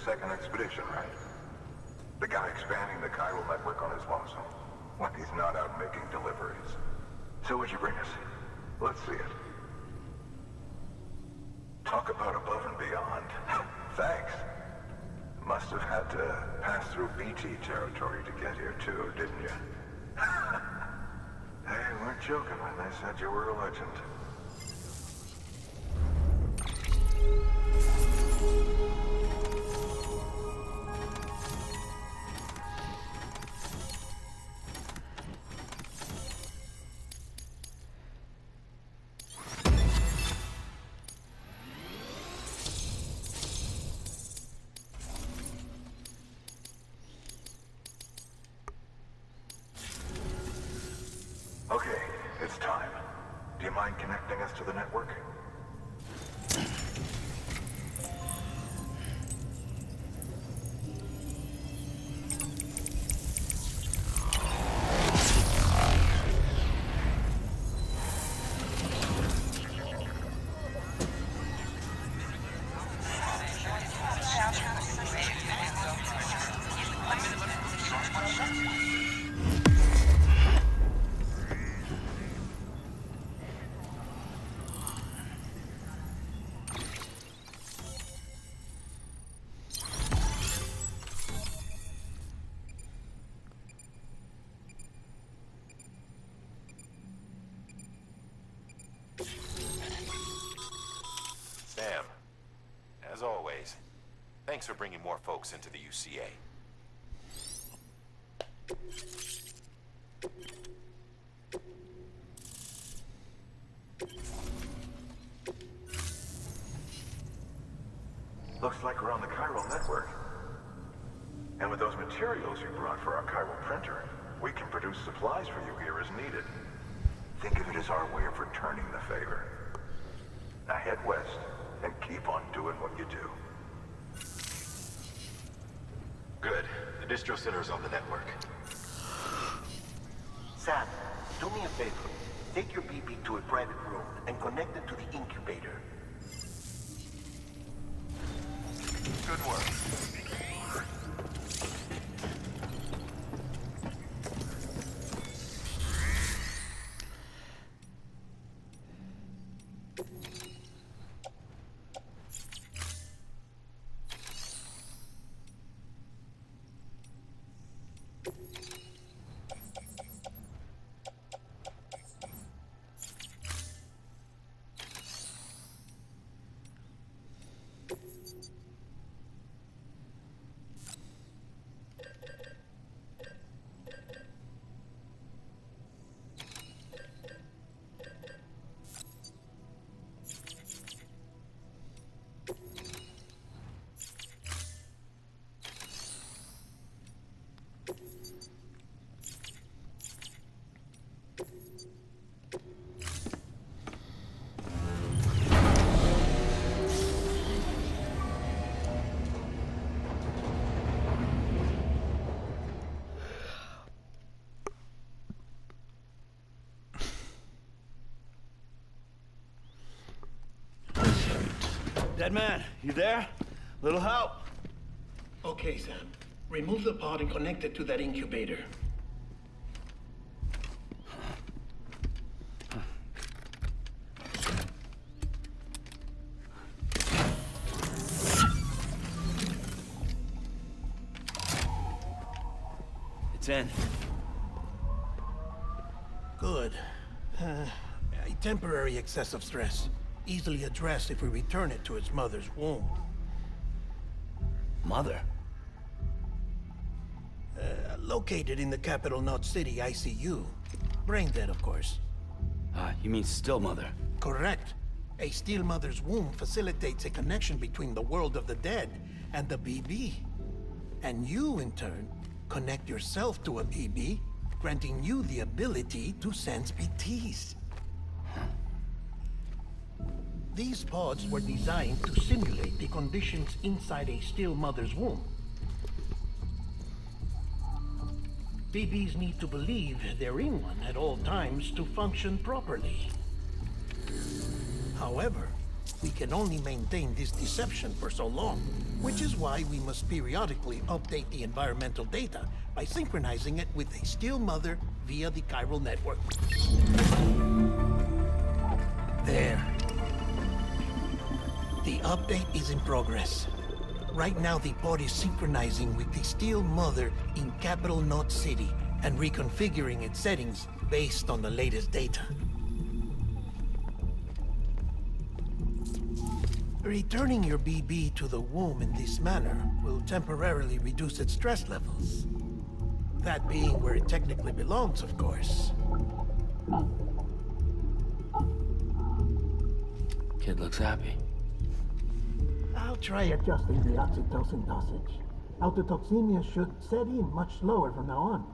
second expedition, right? The guy expanding the chiral network on his lonesome, when he's not out making deliveries. So what'd you bring us? Let's see it. Talk about above and beyond. Thanks. Must have had to pass through BT territory to get here too, didn't you? They weren't joking when they said you were a legend. Okay, it's time. Do you mind connecting us to the network? Sam, as always, thanks for bringing more folks into the UCA. Looks like we're on the chiral network. And with those materials you brought for our chiral printer, we can produce supplies for you here as needed. Think of it as our way of returning the favor. Now head west and keep on doing what you do. Good. The distro center's on the network. Sam, do me a favor. Take your BB to a private room and connect it to the incubator. Good work. Dead man, you there? Little help? Okay, Sam. Remove the pod and connect it to that incubator. It's in. Good. A temporary excessive stress. Easily addressed if we return it to its mother's womb. Mother? Located in the capital Knot City ICU. Brain dead, of course. You mean still mother? Correct. A still mother's womb facilitates a connection between the world of the dead and the BB. And you, in turn, connect yourself to a BB, granting you the ability to sense BTs. These pods were designed to simulate the conditions inside a still mother's womb. BBs need to believe they're in one at all times to function properly. However, We can only maintain this deception for so long, which is why we must periodically update the environmental data by synchronizing it with a Steel Mother via the chiral network. There. The update is in progress. Right now, the pod is synchronizing with the Steel Mother in Capital Knot City and reconfiguring its settings based on the latest data. Returning your BB to the womb in this manner will temporarily reduce its stress levels. That being where it technically belongs, of course. Kid looks happy. I'll try adjusting the oxytocin dosage. Autotoxemia should set in much slower from now on.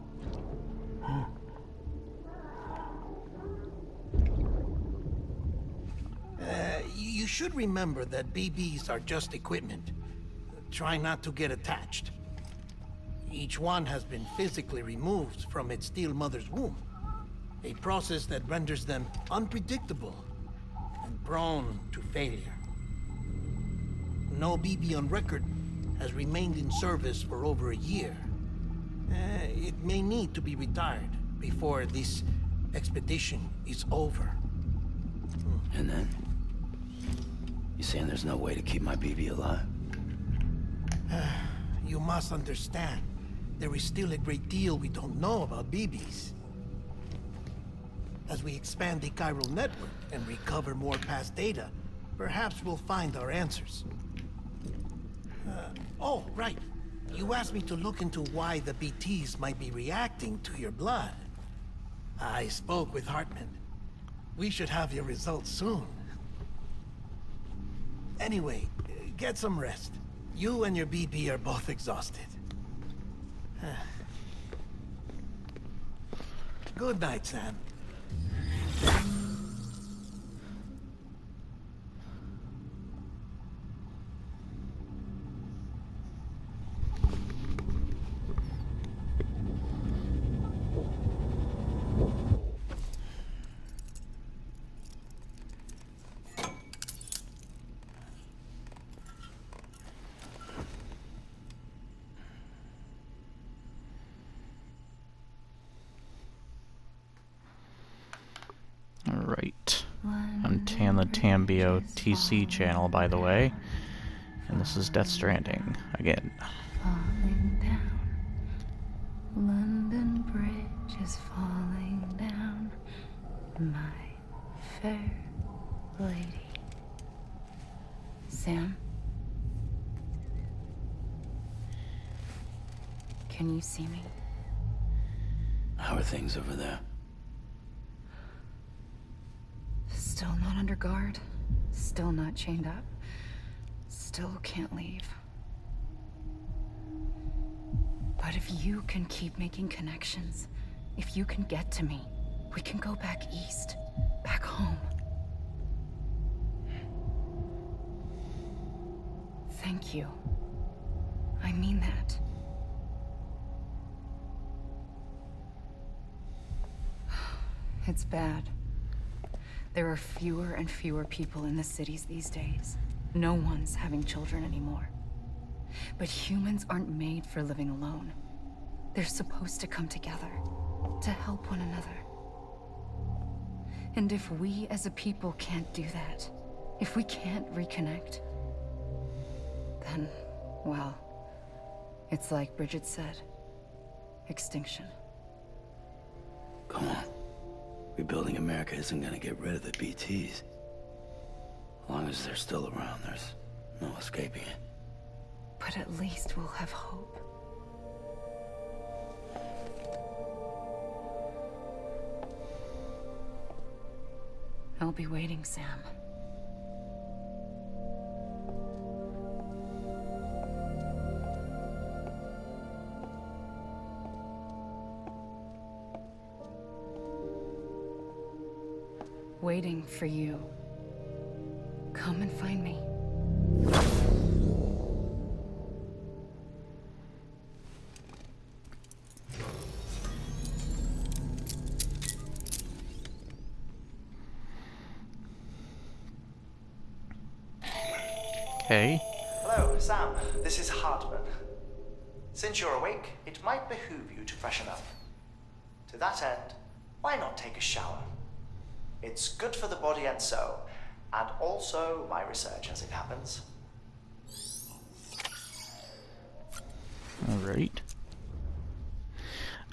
You should remember that BBs are just equipment. Try not to get attached. Each one has been physically removed from its Steel Mother's womb. A process that renders them unpredictable and prone to failure. No BB on record has remained in service for over a year. It may need to be retired before this expedition is over. And then? You saying there's no way to keep my BB alive? You must understand, there is still a great deal we don't know about BBs. As we expand the chiral network and recover more past data, perhaps we'll find our answers. Oh, right. You asked me to look into why the BTs might be reacting to your blood. I spoke with Hartman. We should have your results soon. Anyway, get some rest. You and your BB are both exhausted. Good night, Sam. Alright, I'm the TamBoTC channel, by the way, and this is Death Stranding, again. Falling down, London Bridge is falling down, my fair lady. Sam? Can you see me? How are things over there? Still not under guard, still not chained up, still can't leave. But if you can keep making connections, if you can get to me, we can go back east, back home. Thank you. I mean that. It's bad. There are fewer and fewer people in the cities these days. No one's having children anymore. But humans aren't made for living alone. They're supposed to come together, to help one another. And if we as a people can't do that, if we can't reconnect, then, well, it's like Bridget said, extinction. Come on. Rebuilding America isn't gonna get rid of the BTs. As long as they're still around, there's no escaping it. But at least we'll have hope. I'll be waiting, Sam. Waiting for you. Come and find me. Okay. Hello, Sam. This is Hartman. Since you're awake, it might behoove you to freshen up. To that end, why not take a shower? It's good for the body and soul, and also my research as it happens. Alright.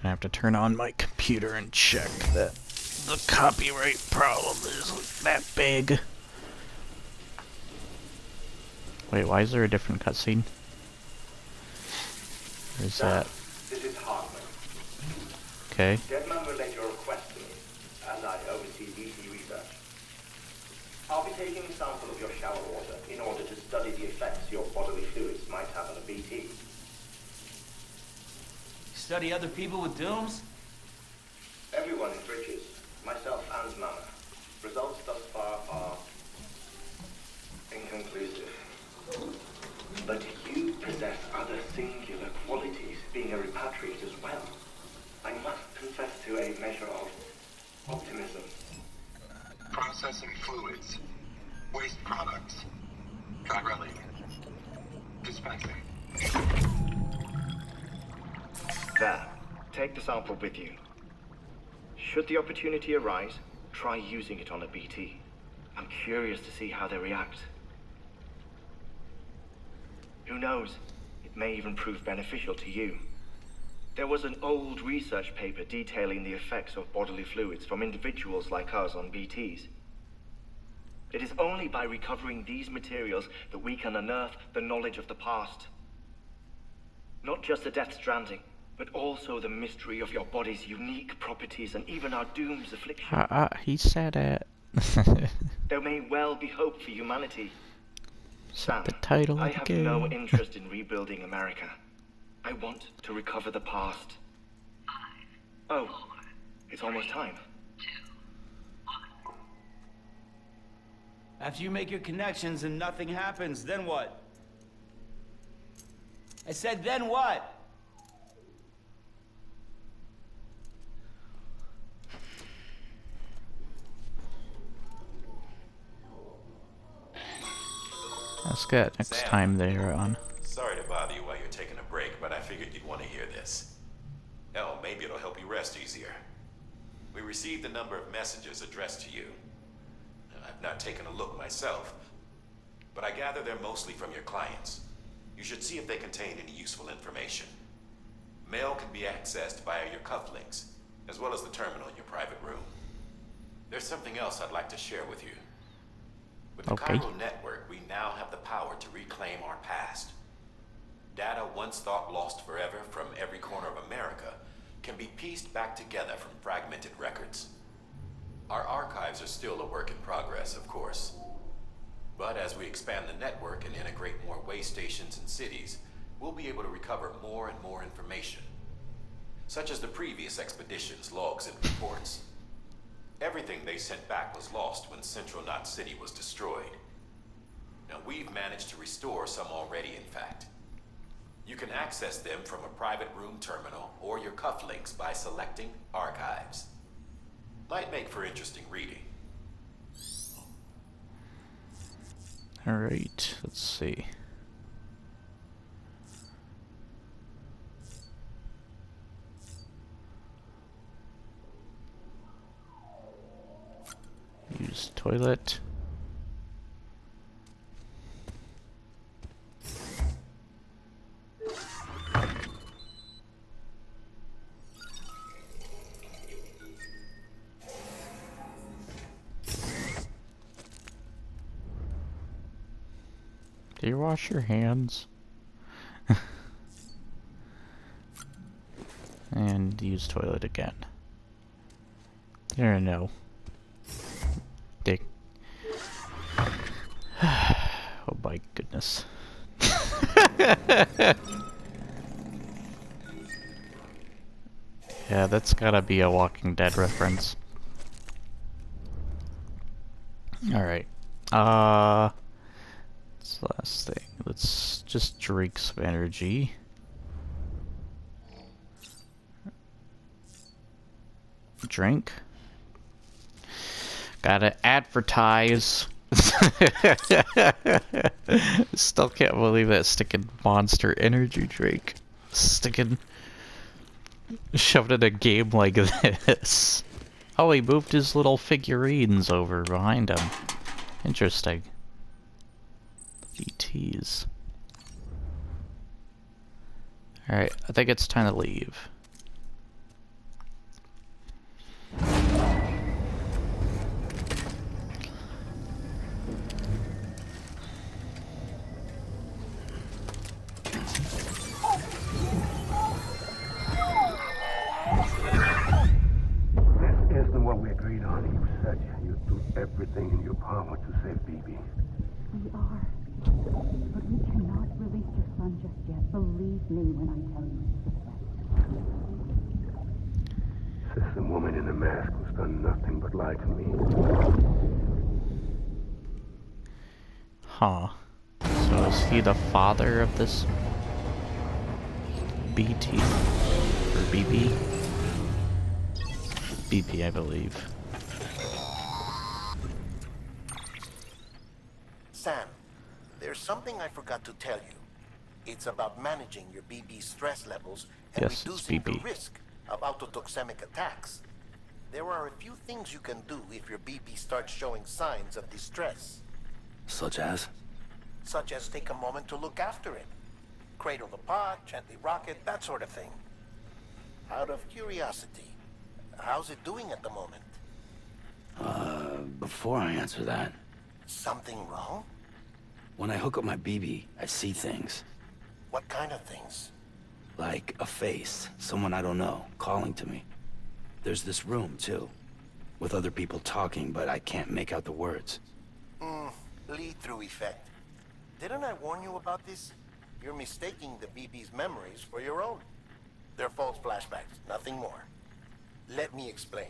I have to turn on my computer and check that the copyright problem isn't that big. Wait, why is there a different cutscene? Where's that? This is Hartman. Okay. Deadman relayed your request to me, as I oversee BT research. I'll be taking a sample of your shower water in order to study the effects your bodily fluids might have on a BT. Study other people with dooms? Everyone enriches, myself and Mama. Results thus far are inconclusive. But you possess other singular qualities, being a repatriate as well. I must confess to a measure of optimism. Processing fluids. Waste products. Chirelli. Dispensing. There. Take the sample with you. Should the opportunity arise, try using it on a BT. I'm curious to see how they react. Who knows? It may even prove beneficial to you. There was an old research paper detailing the effects of bodily fluids from individuals like us on BTs. It is only by recovering these materials that we can unearth the knowledge of the past. Not just the Death Stranding, but also the mystery of your body's unique properties and even our doom's affliction. He said it. There may well be hope for humanity. Sam, The title I of the have game. no interest in rebuilding America. I want to recover the past. Oh, it's almost time. After you make your connections and nothing happens, then what? I said, then what? That's good. Next Sam. time they're on. Sorry to bother you while you're taking a break, but I figured you'd want to hear this. Hell, maybe it'll help you rest easier. We received a number of messages addressed to you. I've not taken a look myself, but I gather they're mostly from your clients. You should see if they contain any useful information. Mail can be accessed via your cufflinks, as well as the terminal in your private room. There's something else I'd like to share with you. With the Okay. Chiral network, we now have the power to reclaim our past. Data once thought lost forever from every corner of America can be pieced back together from fragmented records. Our archives are still a work in progress, of course. But as we expand the network and integrate more way stations and cities, we'll be able to recover more and more information, such as the previous expedition's logs and reports. Everything they sent back was lost when Central Knot City was destroyed. Now, we've managed to restore some already, in fact. You can access them from a private room terminal or your cufflinks by selecting Archives. Might make for interesting reading. Alright, let's see. Use toilet. Do you wash your hands? And use toilet again. There, no. Dick. Oh my goodness. Yeah, that's gotta be a Walking Dead reference. Alright. What's the last thing? Let's just drink some energy. Drink. Gotta advertise Still can't believe that sticking Monster Energy drink. Shoved in a game like this. Oh, he moved his little figurines over behind him. Interesting. BTs. Alright, I think it's time to leave. This isn't what we agreed on. You said you'd do everything in your power to save BB. We are. But we cannot release your son just yet. Believe me when I tell you it's the best. This woman in the mask who's done nothing but lie to me. Huh. So is he the father of this BT? Or BB? BB, I believe. Sam, there's something I forgot to tell you. It's about managing your BB stress levels and Yes, it's reducing the BB. risk of autotoxemic attacks. There are a few things you can do if your BB starts showing signs of distress. Such as? Such as take a moment to look after it. Cradle the pot, gently rock it, that sort of thing. Out of curiosity, how's it doing at the moment? Before I answer that, Something wrong? when I hook up my BB, I see things. What kind of things? Like a face, someone I don't know, calling to me. There's this room, too, with other people talking, but I can't make out the words. Lead-through effect. Didn't I warn you about this? You're mistaking the BB's memories for your own. They're false flashbacks, nothing more. Let me explain.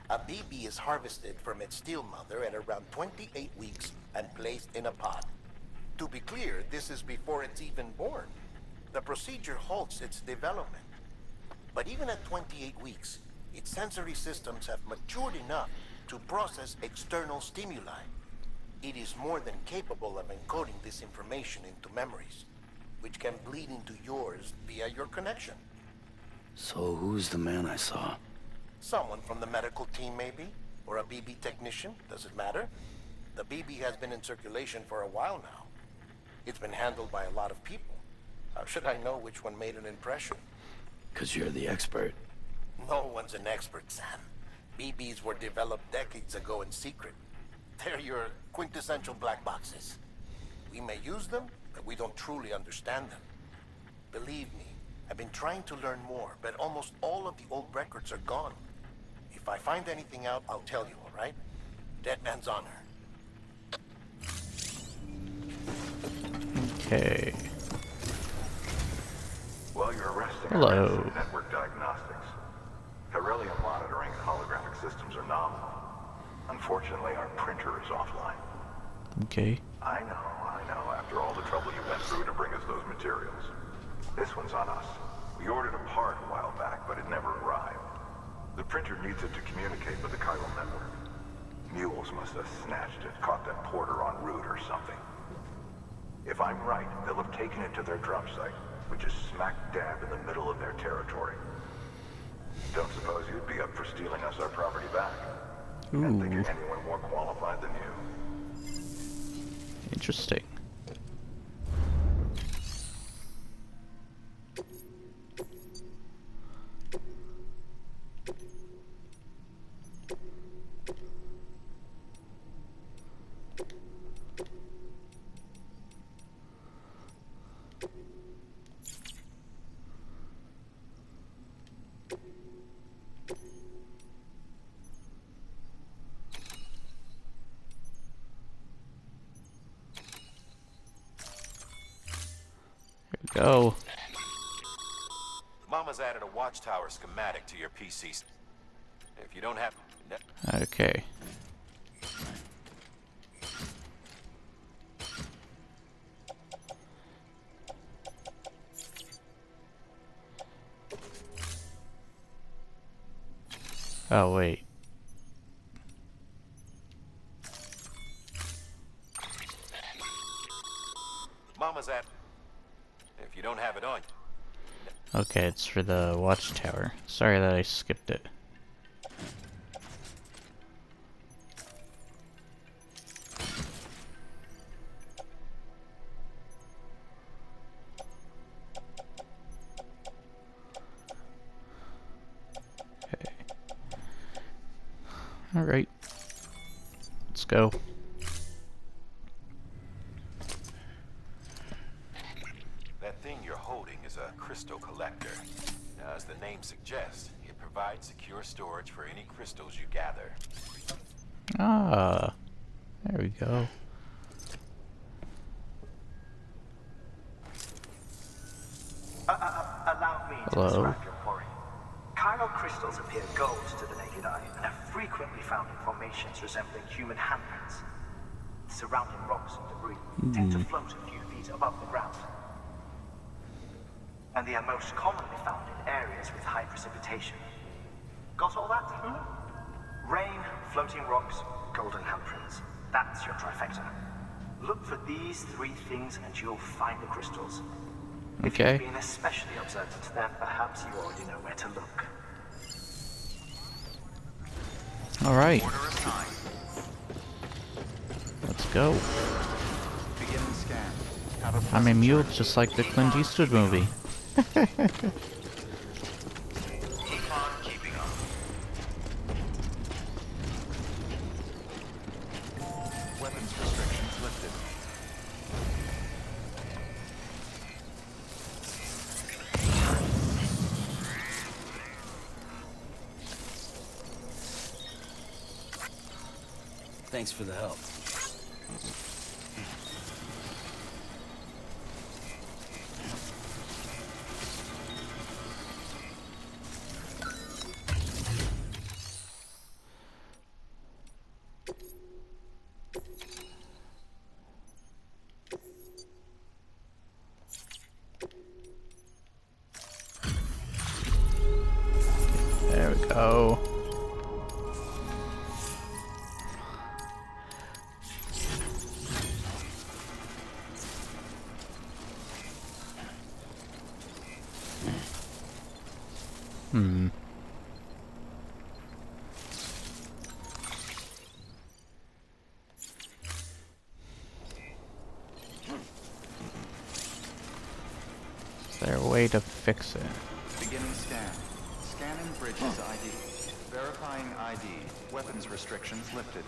A BB is harvested from its steel mother at around 28 weeks and placed in a pod. To be clear, this is before it's even born. The procedure halts its development. But even at 28 weeks, its sensory systems have matured enough to process external stimuli. It is more than capable of encoding this information into memories, which can bleed into yours via your connection. So who's the man I saw? Someone from the medical team, maybe? Or a BB technician? Does it matter? The BB has been in circulation for a while now. It's been handled by a lot of people. How should I know which one made an impression? 'Cause you're the expert. No one's an expert, Sam. BBs were developed decades ago in secret. They're your quintessential black boxes. We may use them, but we don't truly understand them. Believe me, I've been trying to learn more, but almost all of the old records are gone. If I find anything out, I'll tell you, all right? Dead man's honor. Okay. While you're resting, Hello. some network diagnostics. Beryllium monitoring and holographic systems are nominal. Unfortunately, our printer is offline. Okay. I know. After all the trouble you went through to bring us those materials. This one's on us. We ordered a part a while back, but it never arrived. The printer needs it to communicate with the chiral network. Mules must have snatched it, caught that porter en route or something. If I'm right, they'll have taken it to their drop site, which is smack dab in the middle of their territory. Don't suppose you'd be up for stealing us our property back? Can't think of anyone more qualified than you. Interesting. Go. Mama's added a watchtower schematic to your PC. If you don't have... Okay. Oh, wait. Okay, it's for the watchtower. Sorry that I skipped it. Okay. Alright. Let's go. That thing you're holding is a crystal collector. Now, as the name suggests, it provides secure storage for any crystals you gather. Ah, there we go. Allow me to Hello. describe your quarry. Chiral crystals appear gold to the naked eye and are frequently found in formations resembling human handprints. Surrounding rocks and debris tend to float a few feet above the ground. And they are most commonly found in areas with high precipitation. Got all that? Rain, floating rocks, golden handprints. That's your trifecta. Look for these three things and you'll find the crystals. If Okay. you've been especially observant, then perhaps you already know where to look. Alright. Order assigned. Let's go. Beginning scan. Have a I'm a pleasant mule journey. just like the Clint Eastwood movie. Keep on keeping on. Weapons restrictions lifted. Thanks for the help. There we go. Is there a way to fix it? Beginning scan. Scanning bridges ID. Verifying ID. Weapons restrictions lifted.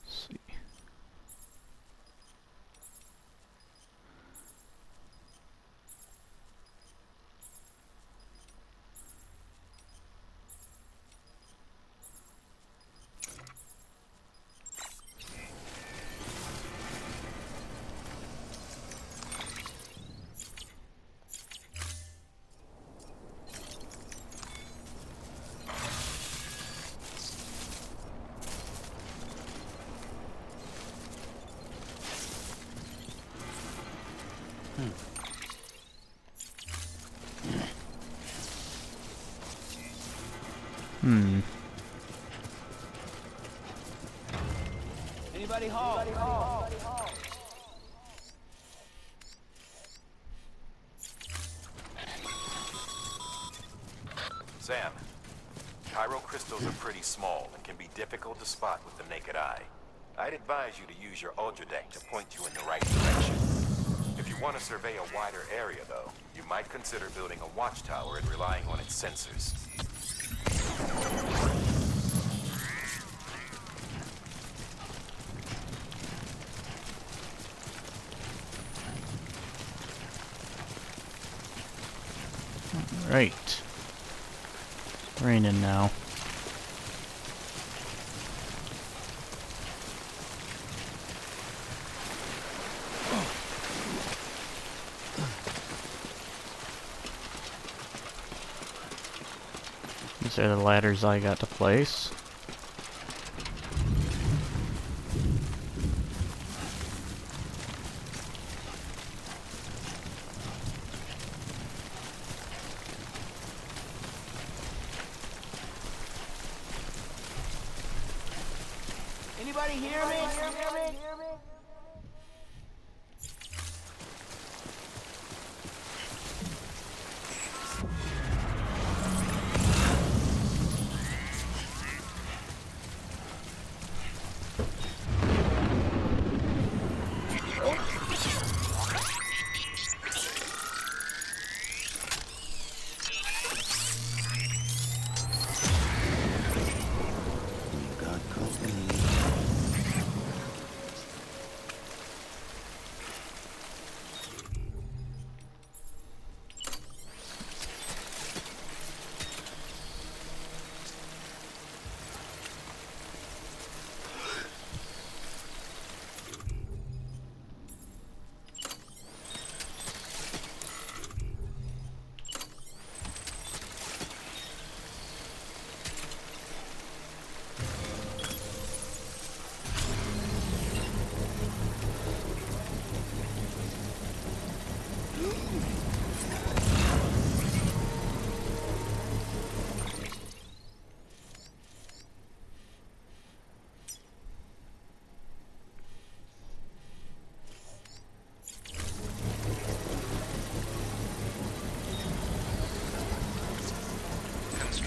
Let's see. Anybody home? Sam, chiral crystals are pretty small and can be difficult to spot with the naked eye. I'd advise you to use your ultra deck to point you in the right direction. If you want to survey a wider area, though, you might consider building a watchtower and relying on its sensors. Right. Raining now. These are the ladders I got to place. Anybody hear me?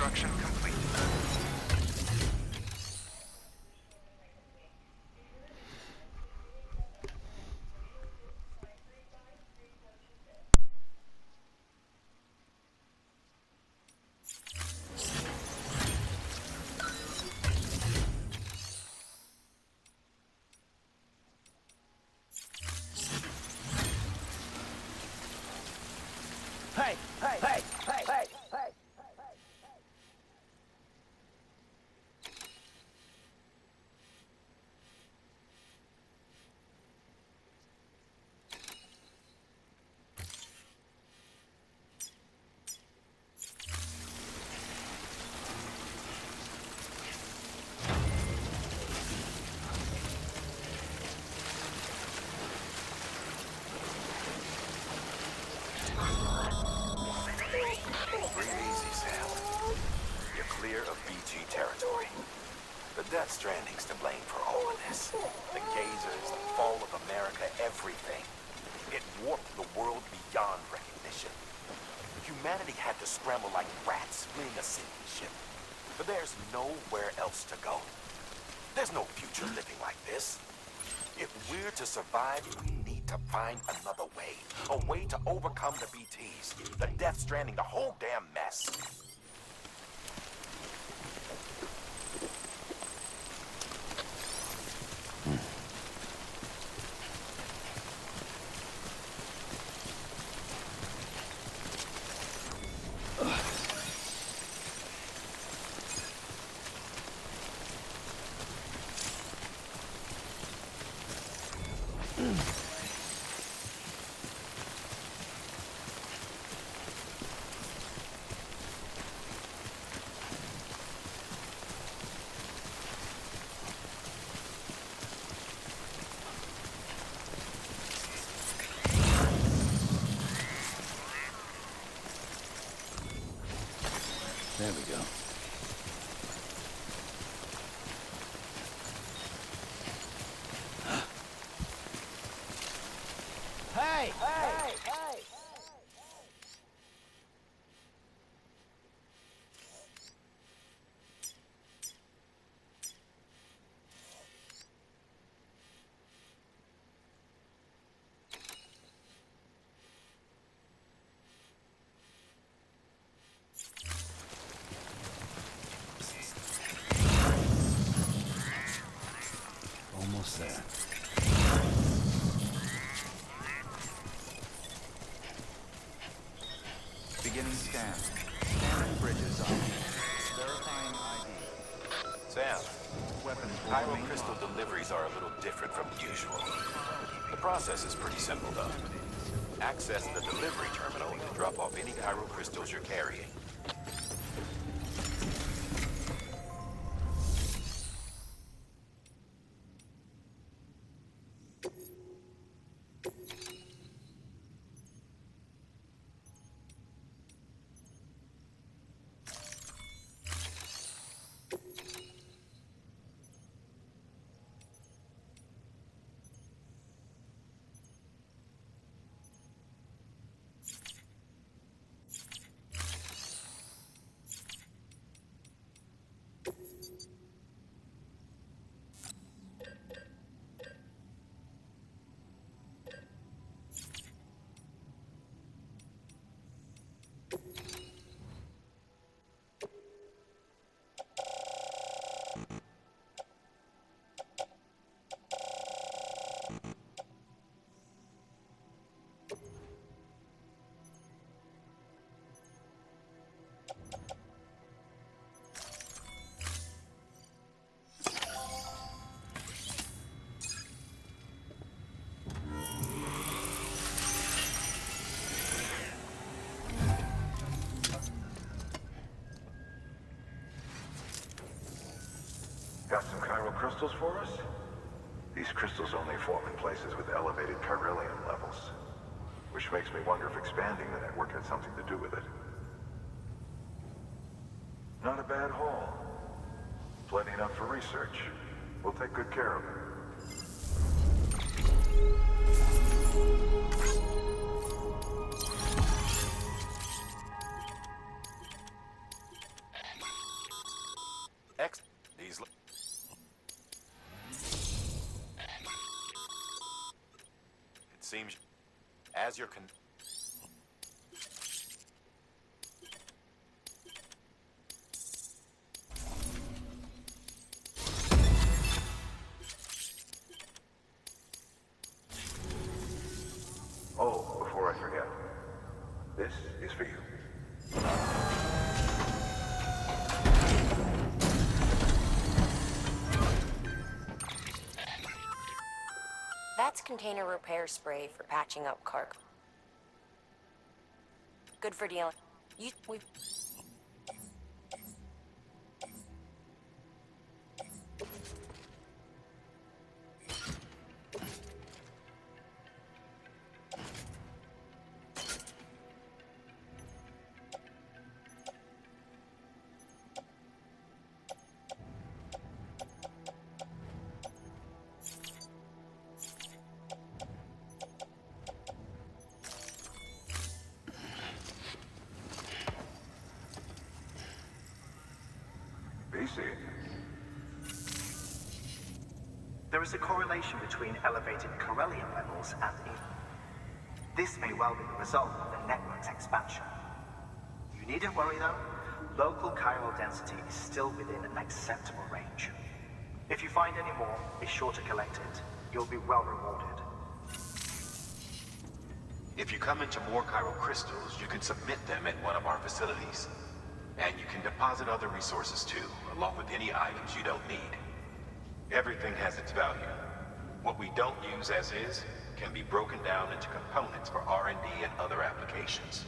Construction complete. Hey, hey, hey, hey, hey, hey. Breathe easy, Sam. You're clear of BT territory. The Death Stranding's to blame for all of this. The gazers, the fall of America, everything. It warped the world beyond recognition. Humanity had to scramble like rats fleeing a sinking ship. But there's nowhere else to go. There's no future living like this. If we're to survive, we need to find another way. A way to overcome the BTs, the Death Stranding, the whole damn mess. There we go. Hey, hey, hey. Almost there. Beginning scan. Scanning bridges on. Verifying ID. Sam, Weapons will Chiral remain crystal locked. deliveries are a little different from usual. The process is pretty simple, though. Access the delivery terminal to drop off any chiral crystals you're carrying. Got some chiral crystals for us? These crystals only form in places with elevated chiralium levels, which makes me wonder if expanding the network had something to do with it. Not a bad haul. Plenty enough for research. We'll take good care of it. As your Oh, before I forget, this is for you. That's container repair spray for patching up cargo. Good for dealing. We BC. There is a correlation between elevated Corellium levels and this may well be the result of the network's expansion. You needn't worry though. Local chiral density is still within an acceptable range. If you find any more, be sure to collect it. You'll be well rewarded. If you come into more chiral crystals, you can submit them at one of our facilities. And you can deposit other resources too, along with any items you don't need. Everything has its value. What we don't use as is can be broken down into components for R&D and other applications.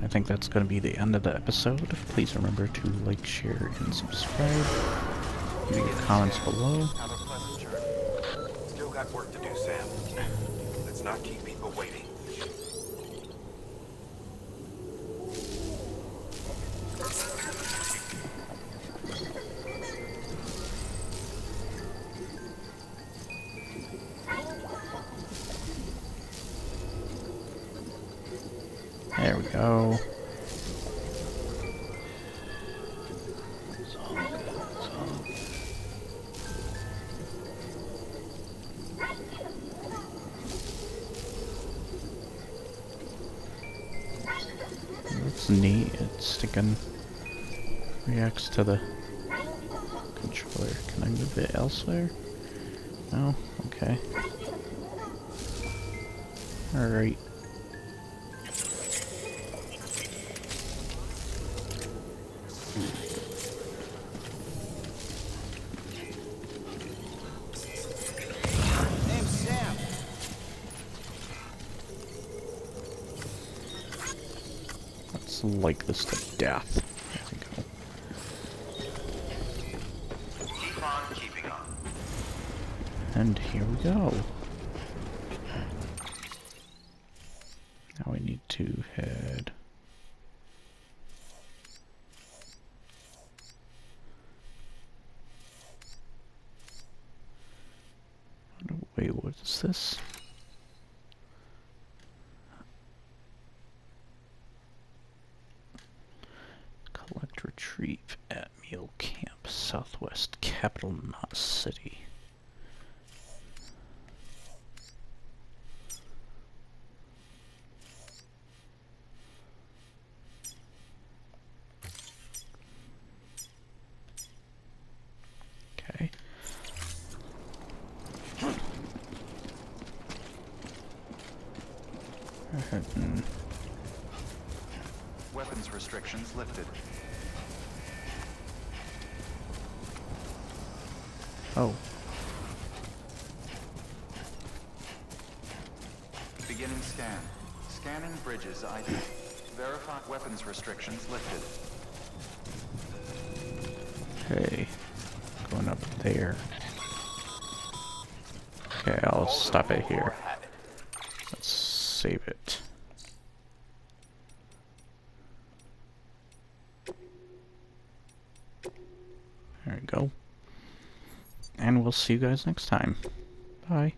I think that's going to be the end of the episode. Please remember to like, share, and subscribe. Leave your comments below. Have a pleasant journey. Still got work to do, Sam. Let's not keep people waiting. There we go. That's neat. It sticking reacts to the controller. Can I move it elsewhere? No? Okay. Alright. Name's Sam. Let's like this to death. There we go. Keep on keeping on. And here we go. Now we need to head... Wait, what is this? Collect, retrieve at Meal Camp, Southwest Capital Knot City. Okay. Weapons restrictions lifted. Oh. Beginning scan. Scanning bridges ID. Verify weapons restrictions lifted. Okay. Going up there. Okay, I'll stop it here. Let's save it. There we go. And we'll see you guys next time. Bye.